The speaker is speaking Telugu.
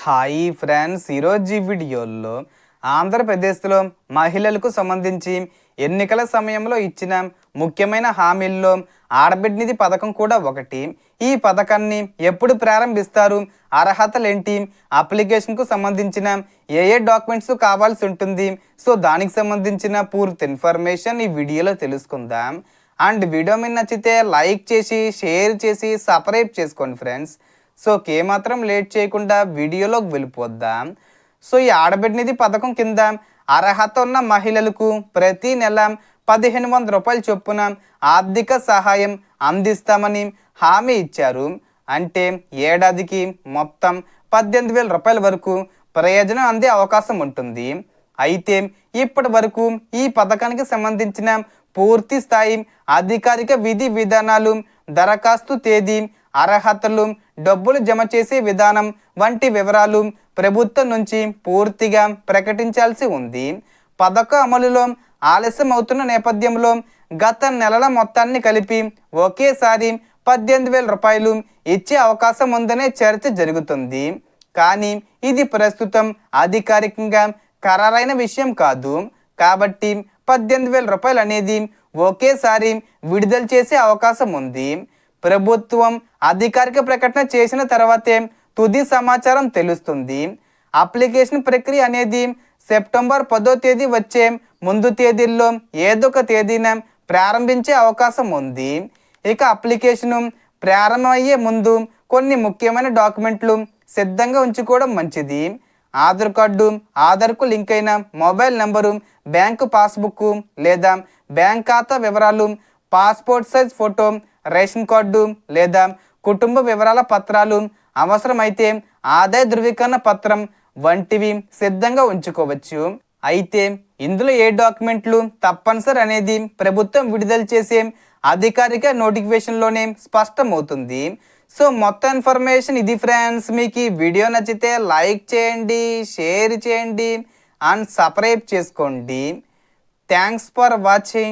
హాయ్ ఫ్రెండ్స్, ఈరోజు ఈ వీడియోలో ఆంధ్రప్రదేశ్లో మహిళలకు సంబంధించి ఎన్నికల సమయంలో ఇచ్చిన ముఖ్యమైన హామీల్లో ఆడబిడ్డ నిధి పథకం కూడా ఒకటి. ఈ పథకాన్ని ఎప్పుడు ప్రారంభిస్తారు, అర్హతలేంటి, అప్లికేషన్కు సంబంధించిన ఏ డాక్యుమెంట్స్ కావాల్సి ఉంటుంది, సో దానికి సంబంధించిన పూర్తి ఇన్ఫర్మేషన్ ఈ వీడియోలో తెలుసుకుందాం. అండ్ వీడియో మీద నచ్చితే లైక్ చేసి షేర్ చేసి సబ్స్క్రైబ్ చేసుకోండి ఫ్రెండ్స్. సో ఏమాత్రం లేట్ చేయకుండా వీడియోలోకి వెళ్ళిపోద్దాం. సో ఈ ఆడబిడ్డ నిధి పథకం కింద అర్హత ఉన్న మహిళలకు ప్రతి నెల 1500 రూపాయల చొప్పున ఆర్థిక సహాయం అందిస్తామని హామీ ఇచ్చారు. అంటే ఏడాదికి మొత్తం 18,000 రూపాయల వరకు ప్రయోజనం అందే అవకాశం ఉంటుంది. అయితే ఇప్పటి వరకు ఈ పథకానికి సంబంధించిన పూర్తి స్థాయి అధికారిక విధి విధానాలు, దరఖాస్తు తేదీ, అర్హతలు, డబ్బులు జమ చేసే విధానం వంటి వివరాలు ప్రభుత్వం నుంచి పూర్తిగా ప్రకటించాల్సి ఉంది. పథకం అమలులో ఆలస్యం అవుతున్న నేపథ్యంలో గత నెలల మొత్తాన్ని కలిపి ఒకేసారి 18,000 రూపాయలు ఇచ్చే అవకాశం ఉందనే చర్చ జరుగుతుంది. కానీ ఇది ప్రస్తుతం అధికారికంగా ఖరారైన విషయం కాదు. కాబట్టి 18,000 రూపాయలు అనేది ఒకేసారి విడుదల చేసే అవకాశం ఉంది. ప్రభుత్వం అధికారిక ప్రకటన చేసిన తర్వాతే తుది సమాచారం తెలుస్తుంది. అప్లికేషన్ ప్రక్రియ అనేది సెప్టెంబర్ 10వ తేదీ వచ్చే ముందు తేదీల్లో ఏదో ఒక తేదీన ప్రారంభించే అవకాశం ఉంది. ఇక అప్లికేషను ప్రారంభమయ్యే ముందు కొన్ని ముఖ్యమైన డాక్యుమెంట్లు సిద్ధంగా ఉంచుకోవడం మంచిది. ఆధార్ కార్డు, ఆధార్కు లింక్ అయిన మొబైల్ నెంబరు, బ్యాంకు పాస్బుక్ లేదా బ్యాంక్ ఖాతా వివరాలు, passport size photo, ration card లేదా కుటుంబ వివరాల పత్రాలు, అవసరమైతే ఆదాయ ధృవీకరణ పత్రం వంటివి సిద్ధంగా ఉంచుకోవచ్చు. అయితే ఇందులో ఏ డాక్యుమెంట్లు తప్పనిసరి అనేది ప్రభుత్వం విడుదల చేసే అధికారిక నోటిఫికేషన్లోనే స్పష్టమవుతుంది. సో మొత్తం ఇన్ఫర్మేషన్ ఇది ఫ్రెండ్స్. మీకు ఈ వీడియో నచ్చితే లైక్ చేయండి, షేర్ చేయండి అండ్ సబ్స్క్రైబ్ చేసుకోండి. Thanks for watching.